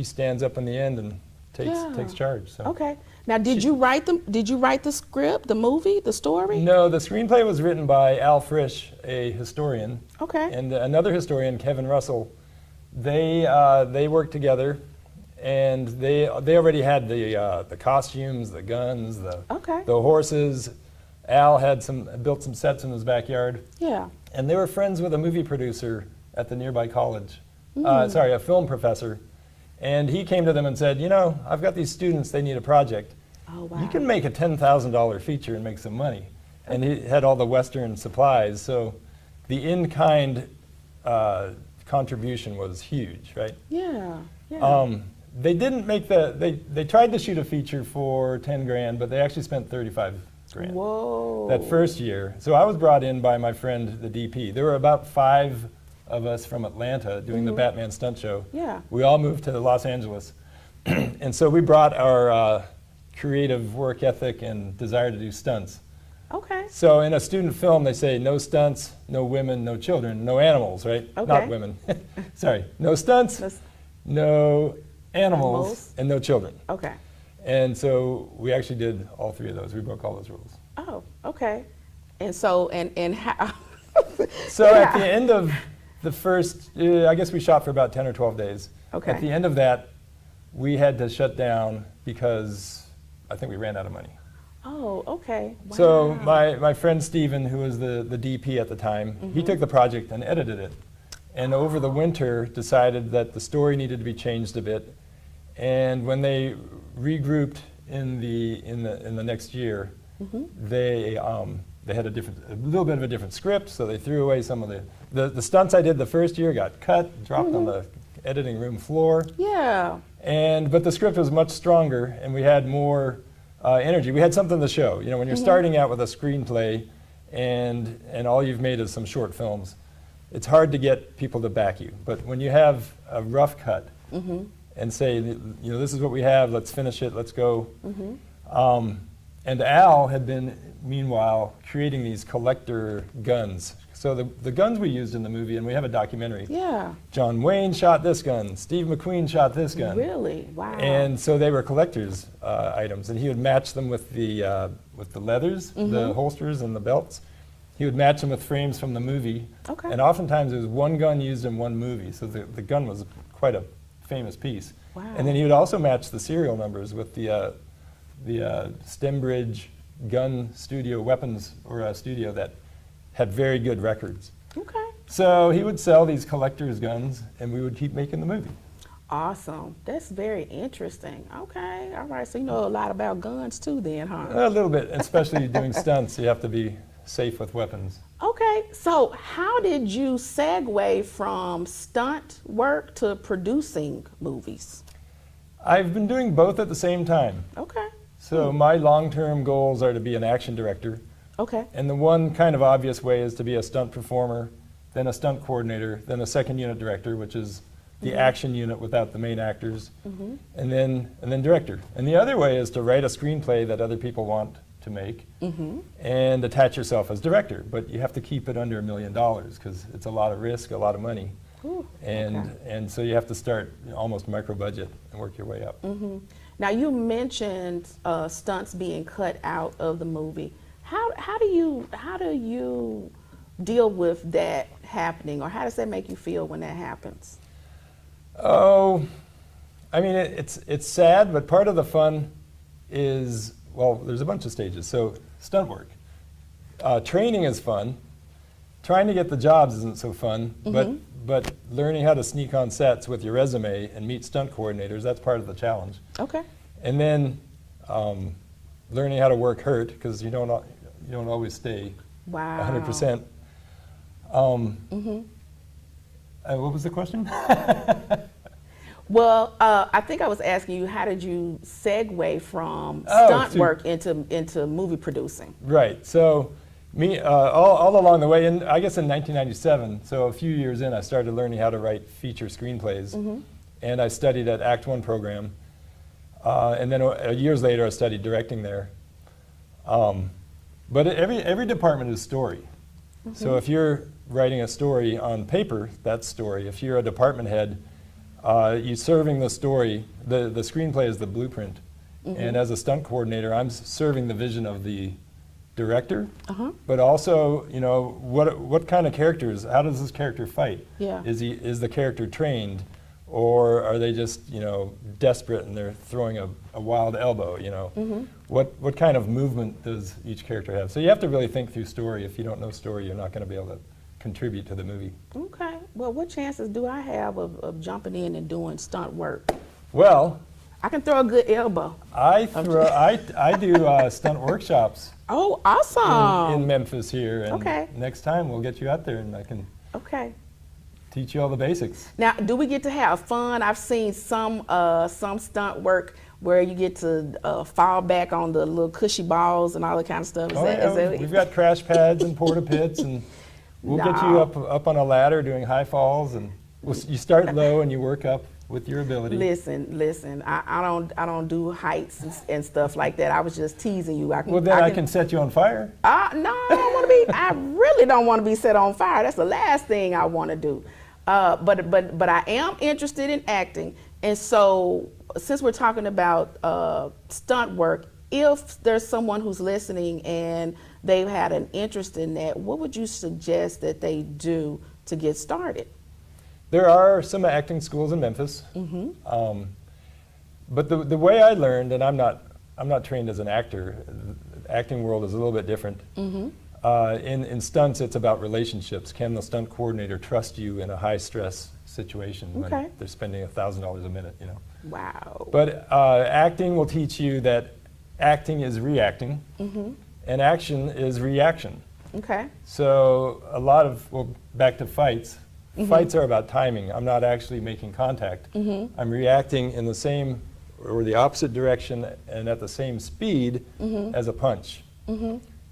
stands up in the end and takes charge. So. Okay. Now, did you write the script, the movie, the story? No, the screenplay was written by Al Frisch, a historian. Okay. And another historian, Kevin Russell, They worked together, and they already had the costumes, the guns, the horses. Al had built some sets in his backyard. Yeah. And they were friends with a movie producer at the nearby college. Sorry, a film professor. And he came to them and said, you know, I've got these students, they need a project. Oh, wow. You can make a $10,000 feature and make some money. And he had all the Western supplies, so the in-kind contribution was huge, right? Yeah, yeah. They didn't make they tried to shoot a feature for 10 grand, but they actually spent 35 grand. Whoa. That first year. So I was brought in by my friend, the DP. There were about 5 of us from Atlanta doing the Batman stunt show. Yeah. We all moved to Los Angeles. And so we brought our creative work ethic and desire to do stunts. Okay. So in a student film, they say no stunts, no women, no children, no animals, right? Okay. Not women. Sorry. No stunts, no animals, and no children. Okay. And so we actually did all 3 of those. We broke all those rules. Oh, okay. And so, and how? So at the end of the first, I guess we shot for about 10 or 12 days. Okay. At the end of that, we had to shut down because I think we ran out of money. Oh, okay. Wow. So my friend Steven, who was the DP at the time, he took the project and edited it. And over the winter decided that the story needed to be changed a bit. And when they regrouped in the next year, they had a little bit of a different script, so they threw away some of the stunts I did the first year got cut, dropped on the editing room floor. Yeah. But the script was much stronger, and we had more energy. We had something to show. You know, when you're starting out with a screenplay, and all you've made is some short films, it's hard to get people to back you. But when you have a rough cut and say, you know, this is what we have, let's finish it, let's go. And Al had been, meanwhile, creating these collector guns. So the guns we used in the movie, and we have a documentary. Yeah. John Wayne shot this gun. Steve McQueen shot this gun. Really? Wow. And so they were collector's items, and he would match them with the leathers, the holsters, and the belts. He would match them with frames from the movie. Okay. And oftentimes there was one gun used in one movie, so the gun was quite a famous piece. Wow. And then he would also match the serial numbers with the Stembridge gun studio weapons, or a studio that had very good records. Okay. So he would sell these collector's guns, and we would keep making the movie. Awesome. That's very interesting. Okay. All right. So you know a lot about guns too then, huh? A little bit, especially doing stunts, you have to be safe with weapons. Okay. So how did you segue from stunt work to producing movies? I've been doing both at the same time. Okay. So my long-term goals are to be an action director. Okay. And the one kind of obvious way is to be a stunt performer, then a stunt coordinator, then a second unit director, which is the action unit without the main actors, and then director. And the other way is to write a screenplay that other people want to make and attach yourself as director. But you have to keep it under $1 million because it's a lot of risk, a lot of money. Ooh, and so you have to start almost micro budget and work your way up. Now you mentioned stunts being cut out of the movie. How do you deal with that happening, or how does that make you feel when that happens? Oh, I mean, it's sad, but part of the fun is, well, there's a bunch of stages. So stunt work. Training is fun. Trying to get the jobs isn't so fun, but learning how to sneak on sets with your resume and meet stunt coordinators, that's part of the challenge. Okay. And then learning how to work hurt, because you don't always stay 100%. What was the question? Well, I think I was asking you, how did you segue from stunt work into movie producing? Right. So me, all along the way, and I guess in 1997, so a few years in, I started learning how to write feature screenplays. And I studied at Act One program. And then years later, I studied directing there. But every department is story. So if you're writing a story on paper, that's story. If you're a department head, you're serving the story. The screenplay is the blueprint. And as a stunt coordinator, I'm serving the vision of the director, but also, you know, what kind of characters, how does this character fight? Yeah. Is the character trained, or are they just, you know, desperate and they're throwing a wild elbow, you know? What kind of movement does each character have? So you have to really think through story. If you don't know story, you're not going to be able to contribute to the movie. Okay. Well, what chances do I have of jumping in and doing stunt work? Well, I can throw a good elbow. I do stunt workshops. Oh, awesome. In Memphis here, and Okay. next time we'll get you out there and I can Okay. teach you all the basics. Now, do we get to have fun? I've seen some stunt work where you get to fall back on the little cushy balls and all that kind of stuff. We've got crash pads and porta pits, and we'll get you up on a ladder doing high falls, and you start low and you work up with your ability. Listen. I don't do heights and stuff like that. I was just teasing you. I can set you on fire. No, I don't want to be. I really don't want to be set on fire. That's the last thing I want to do. But I am interested in acting, and so since we're talking about stunt work, if there's someone who's listening and they've had an interest in that, what would you suggest that they do to get started? There are some acting schools in Memphis, but the way I learned, and I'm not trained as an actor. The acting world is a little bit different. In stunts, it's about relationships. Can the stunt coordinator trust you in a high stress situation when they're spending $1,000 a minute? You know. Wow. But acting will teach you that acting is reacting, and action is reaction. Okay. So back to fights. Fights are about timing. I'm not actually making contact. I'm reacting in the same or the opposite direction and at the same speed as a punch.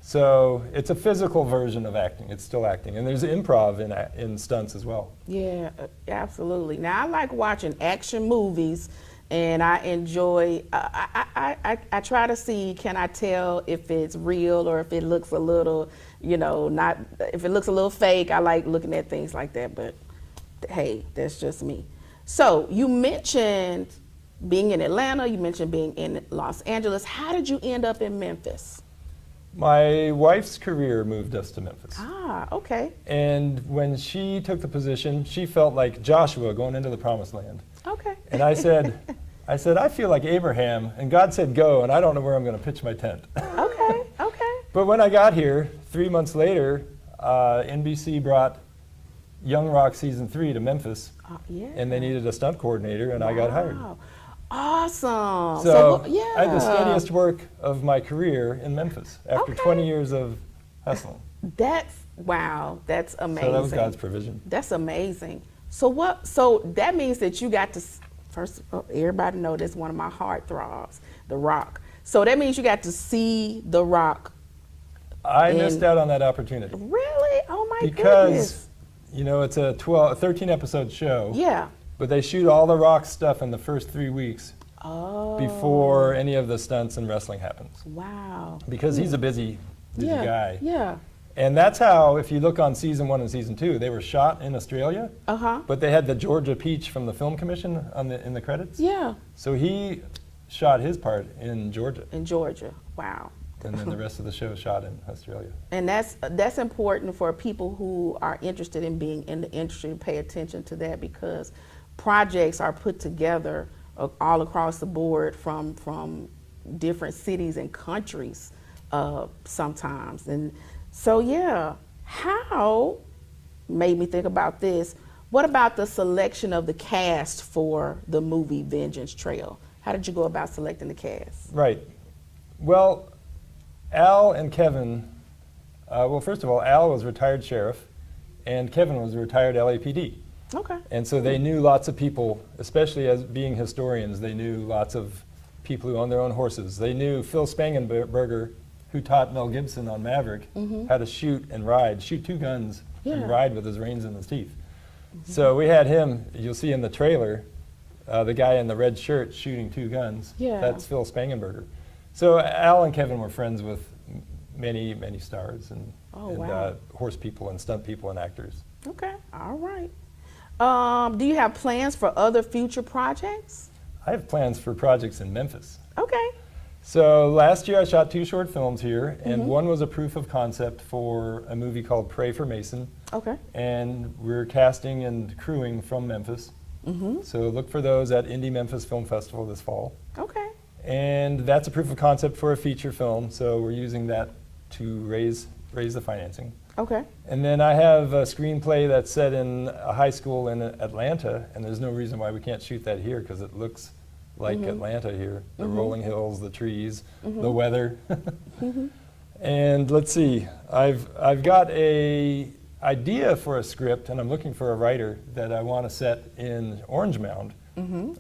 So it's a physical version of acting. It's still acting. And there's improv in stunts as well. Yeah, absolutely. Now, I like watching action movies, and I enjoy, I try to see, can I tell if it's real or if it looks a little, if it looks a little fake. I like looking at things like that, but hey, that's just me. So you mentioned being in Atlanta, you mentioned being in Los Angeles. How did you end up in Memphis? My wife's career moved us to Memphis. Ah, okay. And when she took the position, she felt like Joshua going into the promised land. Okay. And I said, I feel like Abraham, and God said go, and I don't know where I'm going to pitch my tent. Okay. But when I got here, 3 months later, NBC brought Young Rock Season 3 to Memphis, and they needed a stunt coordinator, and I got hired. Awesome. So I had the steadiest work of my career in Memphis after 20 years of hustling. That's amazing. So that was God's provision. That's amazing. So that means that you got to, first, everybody know that's one of my heartthrobs, The Rock. So that means you got to see The Rock. I missed out on that opportunity. Really? Oh my goodness. Because, it's a 13 episode show. Yeah. But they shoot all the Rock stuff in the first 3 weeks before any of the stunts and wrestling happens. Wow. Because he's a busy guy. Yeah. And that's how, if you look on season 1 and season 2, they were shot in Australia. But they had the Georgia Peach from the Film Commission in the credits. Yeah. So he shot his part in Georgia. Wow. And then the rest of the show shot in Australia. And that's important for people who are interested in being in the industry to pay attention to that, because projects are put together all across the board from different cities and countries sometimes. And so, how made me think about this. What about the selection of the cast for the movie Vengeance Trail? How did you go about selecting the cast? Right. Well, Al and Kevin, first of all, Al was retired sheriff, and Kevin was retired LAPD. Okay. And so they knew lots of people, especially as being historians, they knew lots of people who own their own horses. They knew Phil Spangenberger, who taught Mel Gibson on Maverick how to shoot two guns and ride with his reins in his teeth. So we had him, you'll see in the trailer, the guy in the red shirt shooting 2 guns. Yeah. That's Phil Spangenberger. So Al and Kevin were friends with many, many stars and horse people and stunt people and actors. Okay, all right. Do you have plans for other future projects? I have plans for projects in Memphis. Okay. So last year I shot 2 short films here, and one was a proof of concept for a movie called Pray for Mason. Okay. And we're casting and crewing from Memphis. So look for those at Indie Memphis Film Festival this fall. Okay. And that's a proof of concept for a feature film, so we're using that to raise the financing. Okay. And then I have a screenplay that's set in a high school in Atlanta, and there's no reason why we can't shoot that here because it looks like Atlanta here. The rolling hills, the trees, the weather. And let's see, I've got a idea for a script, and I'm looking for a writer that I want to set in Orange Mound.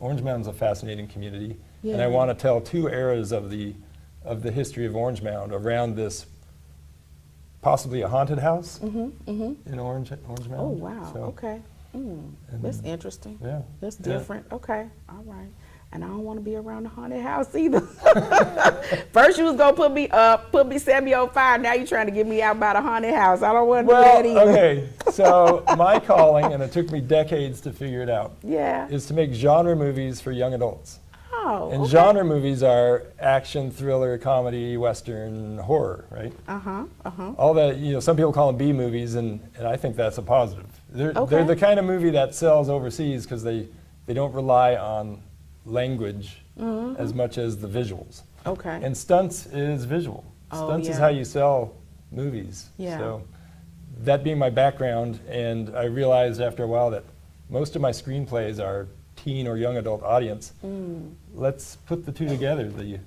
Orange Mound's a fascinating community, and I want to tell 2 eras of the history of Orange Mound around this possibly a haunted house in Orange Mound. Oh, wow. So, Okay. That's interesting. Yeah. That's different. Okay. All right. And I don't want to be around the haunted house either. First you was going to set me on fire. Now you're trying to get me out by the haunted house. I don't want to do that either. Okay. So my calling, and it took me decades to figure it out, is to make genre movies for young adults. Oh, And genre movies are action, thriller, comedy, western, horror, right? All that, some people call them B movies, and I think that's a positive. They're the kind of movie that sells overseas because they don't rely on language as much as the visuals. Okay. And stunts is visual. Stunts is how you sell movies. Yeah. So that being my background, and I realized after a while that most of my screenplays are teen or young adult audience. Let's put the 2 together, the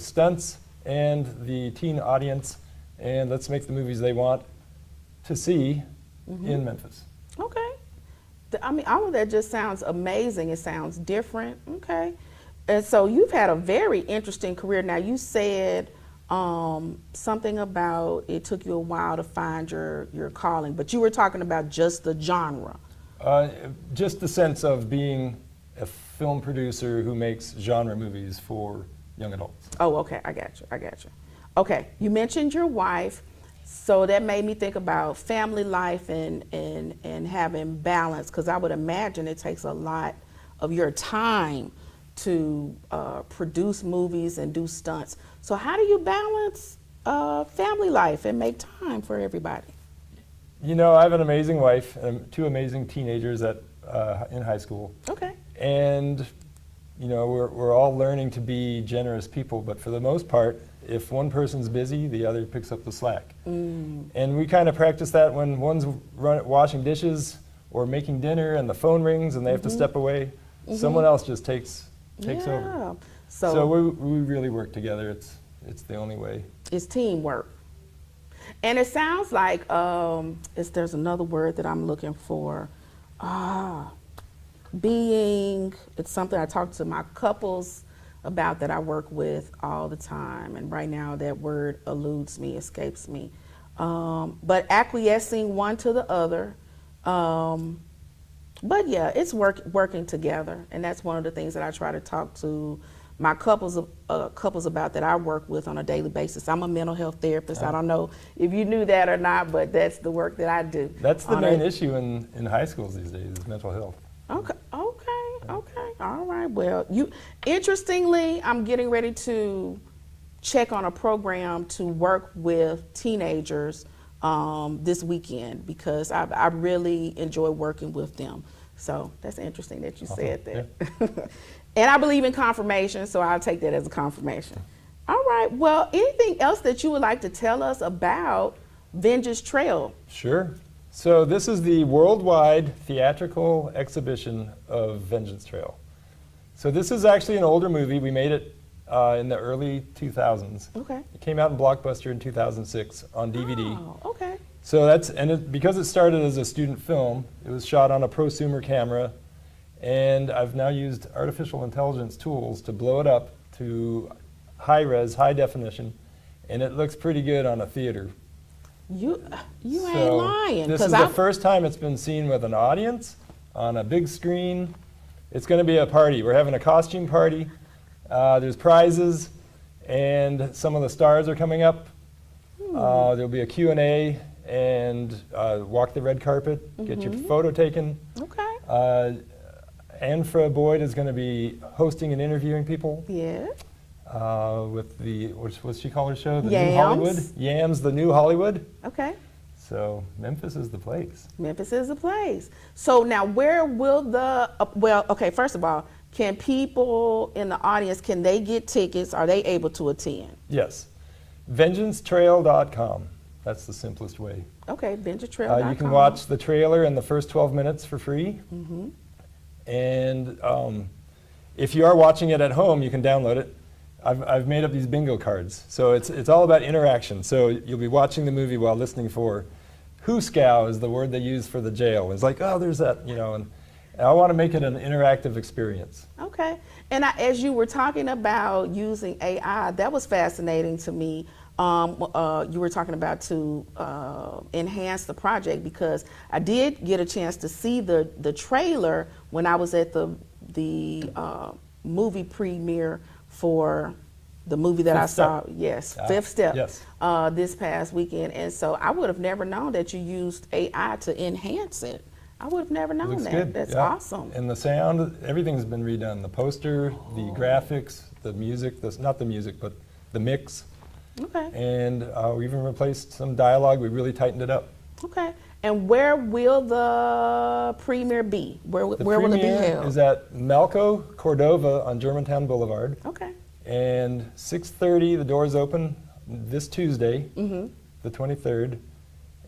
stunts and the teen audience, and let's make the movies they want to see in Memphis. Okay. I mean, all of that just sounds amazing. It sounds different. Okay. And so you've had a very interesting career. Now, you said something about it took you a while to find your calling, but you were talking about just the genre. Just the sense of being a film producer who makes genre movies for young adults. Oh, okay. I got you. Okay. You mentioned your wife. So that made me think about family life and having balance, because I would imagine it takes a lot of your time to produce movies and do stunts. So how do you balance family life and make time for everybody? I have an amazing wife and 2 amazing teenagers in high school. Okay. And we're all learning to be generous people, but for the most part, if one person's busy, the other picks up the slack. And we kind of practice that when one's washing dishes or making dinner and the phone rings and they have to step away, someone else just takes over. So we really work together. It's the only way. It's teamwork. And it sounds like there's another word that I'm looking for. It's something I talk to my couples about that I work with all the time, and right now that word escapes me. But acquiescing one to the other. But yeah, it's working together, and that's one of the things that I try to talk to my couples about that I work with on a daily basis. I'm a mental health therapist. I don't know if you knew that or not, but that's the work that I do. That's the main issue in high schools these days, is mental health. Okay. All right. Well, interestingly, I'm getting ready to check on a program to work with teenagers this weekend, because I really enjoy working with them. So that's interesting that you said that. Yeah. And I believe in confirmation, so I'll take that as a confirmation. All right. Well, anything else that you would like to tell us about Vengeance Trail? Sure. So this is the worldwide theatrical exhibition of Vengeance Trail. So this is actually an older movie. We made it in the early 2000s. Okay. It came out in Blockbuster in 2006 on DVD. Oh, okay. So because it started as a student film, it was shot on a prosumer camera, and I've now used artificial intelligence tools to blow it up to high-res, high definition, and it looks pretty good on a theater. You ain't lying. This is the first time it's been seen with an audience on a big screen. It's going to be a party. We're having a costume party. There's prizes, and some of the stars are coming up. There'll be a Q&A and walk the red carpet, get your photo taken. Okay. Anfra Boyd is going to be hosting and interviewing people. Yeah. with the, what's she call her show? The Yams. New Hollywood? Yams, the New Hollywood. Okay. So Memphis is the place. Memphis is the place. So now where will the, okay, first of all, can people in the audience, can they get tickets? Are they able to attend? Yes. VengeanceTrail.com. That's the simplest way. Okay, VengeanceTrail.com. You can watch the trailer in the first 12 minutes for free. Mm-hmm. And if you are watching it at home, you can download it. I've made up these bingo cards. So it's all about interaction. So you'll be watching the movie while listening for Hooskow is the word they use for the jail. It's like, oh, there's that, you know, and I want to make it an interactive experience. Okay. And as you were talking about using AI, that was fascinating to me. You were talking about to enhance the project, because I did get a chance to see the trailer when I was at the movie premiere for the movie that I saw. Yes, Fifth Step. Yes. This past weekend, and so I would have never known that you used AI to enhance it. I would have never known Looks that. good. That's yeah. awesome. And the sound, everything's been redone. The poster, the graphics, the music, not the music, but the mix. Okay. And we even replaced some dialogue. We really tightened it up. Okay. And where will the premiere be? Where will it be premiere held? is at Malco Cordova on Germantown Boulevard. Okay. And 6:30, the doors open this Tuesday, Mm-hmm. the 23rd.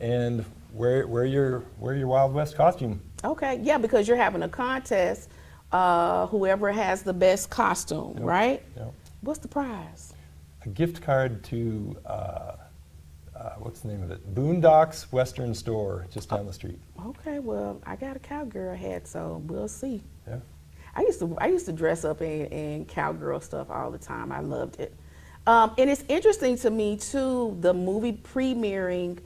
And wear your Wild West costume. Okay. Yeah, because you're having a contest. Whoever has the best costume, Yep. right? Yep. What's the prize? A gift card to what's the name of it? Boondocks Western Store, just down the street. Okay. Well, I got a cowgirl hat, so we'll see. Yeah. I used to dress up in cowgirl stuff all the time. I loved it. And it's interesting to me too, the movie premiering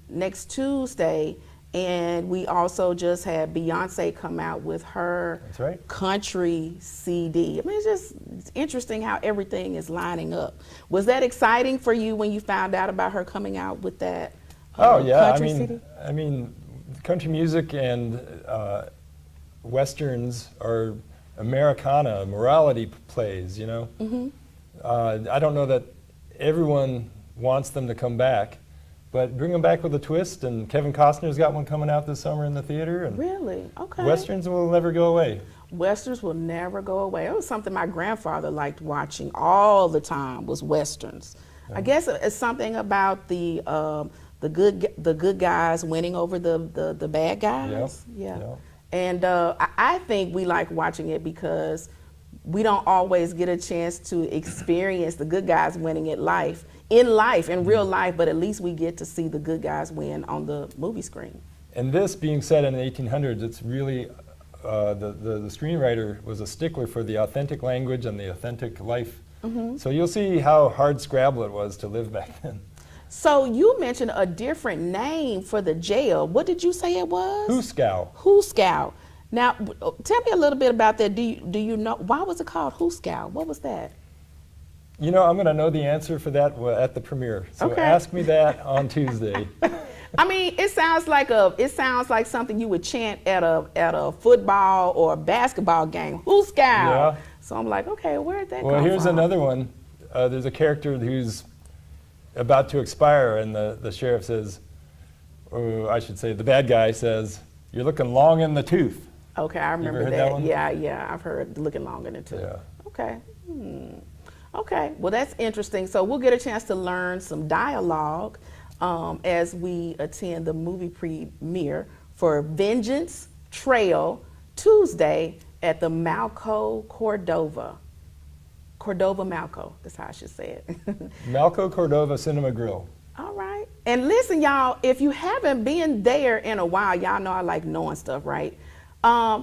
next Tuesday, and we also just had Beyonce come out with her That's right. country CD. I mean, it's interesting how everything is lining up. Was that exciting for you when you found out about her coming out with that country CD? I mean, country music and westerns are Americana, morality plays, you know? Mm-hmm. I don't know that everyone wants them to come back, but bring them back with a twist, and Kevin Costner's got one coming out this summer in the theater. And Really? Okay. westerns will never go away. Westerns will never go away. It was something my grandfather liked watching all the time, was westerns. Yeah. I guess it's something about the good guys winning over the bad guys. Yep. Yeah. Yep. And I think we like watching it because we don't always get a chance to experience the good guys winning in real life, but at least we get to see the good guys win on the movie screen. And this being said in the 1800s, it's really, the screenwriter was a stickler for the authentic language and the authentic life. Mm-hmm. So you'll see how hard scrabble it was to live back then. So you mentioned a different name for the jail. What did you say it was? Hooskow. Hooskow. Now, tell me a little bit about that. Do you know, why was it called Hooskow? What was that? You know, I'm going to know the answer for that at the premiere. So Okay. ask me that on Tuesday. I mean, it sounds like something you would chant at a football or a basketball game. Hooskow. Yeah. So I'm like, okay, where'd that come Well, from? here's another one. There's a character who's about to expire, and the sheriff says, or I should say the bad guy says, "You're looking long in the tooth." Okay, I remember heard that one? Yeah, I've heard looking long in the tooth. Yeah. Okay. Okay, well, that's interesting. So we'll get a chance to learn some dialogue as we attend the movie premiere for Vengeance Trail Tuesday at the Malco Cordova. Cordova Malco, that's how I should say it. Malco Cordova Cinema Grill. All right. And listen, y'all, if you haven't been there in a while, y'all know I like knowing stuff, right?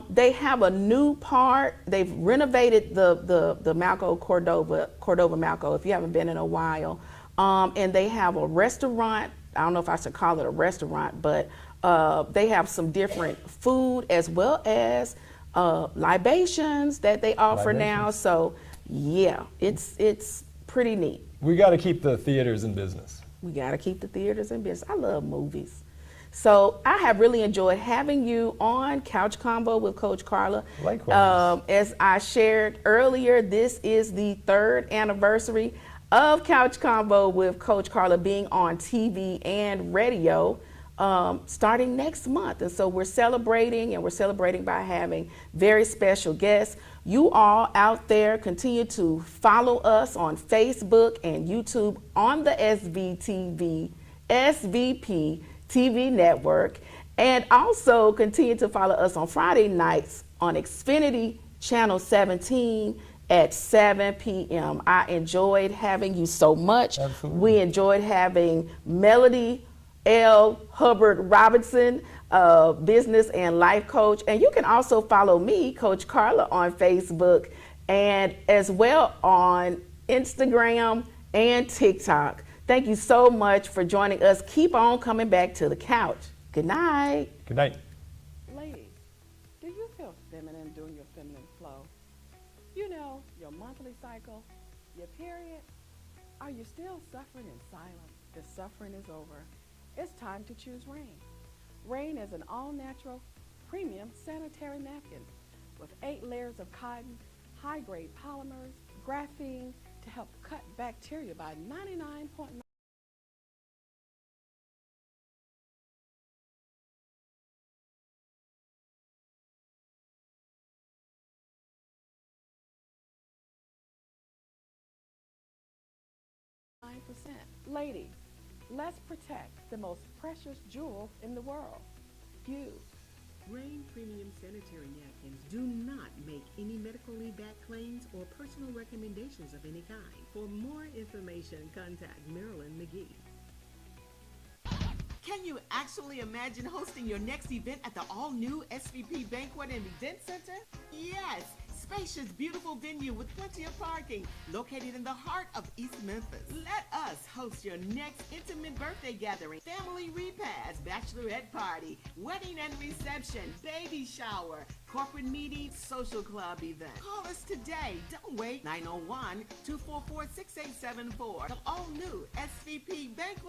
They have a new part. They've renovated the Malco Cordova Malco, if you haven't been in a while. And they have a restaurant. I don't know if I should call it a restaurant, but they have some different food as well as libations that they offer now. So yeah, it's pretty neat. We got to keep the theaters in business. We got to keep the theaters in business. I love movies. So I have really enjoyed having you on Couch Convo with Coach Karla. Likewise. As I shared earlier, this is the 3rd anniversary of Couch Convo with Coach Karla being on TV and radio starting next month. And so we're celebrating, and we're celebrating by having very special guests. You all out there continue to follow us on Facebook and YouTube on the SVP TV network, and also continue to follow us on Friday nights on Xfinity Channel 17 at 7 p.m. I enjoyed having you so much. Absolutely. We enjoyed having Melody L. Hubbard Robinson, business and life coach. And you can also follow me, Coach Karla, on Facebook and as well on Instagram and TikTok. Thank you so much for joining us. Keep on coming back to the couch. Good night. Good night. Ladies, do you feel feminine during your feminine flow? You know, your monthly cycle, your period? Are you still suffering in silence? The suffering is over. It's time to choose Rain. Rain is an all-natural, premium sanitary napkin with 8 layers of cotton, high-grade polymers, graphene to help cut bacteria by 99.9%. Ladies, let's protect the most precious jewel in the world, you. Rain Premium Sanitary Napkins do not make any medically backed claims or personal recommendations of any kind. For more information, contact Marilyn McGee. Can you actually imagine hosting your next event at the all-new SVP Banquet and Event Center? Yes! Spacious, beautiful venue with plenty of parking, located in the heart of East Memphis. Let us host your next intimate birthday gathering, family repast, bachelorette party, wedding and reception, baby shower, corporate meeting, social club event. Call us today. Don't wait. 901-244-6874. The all-new SVP Banquet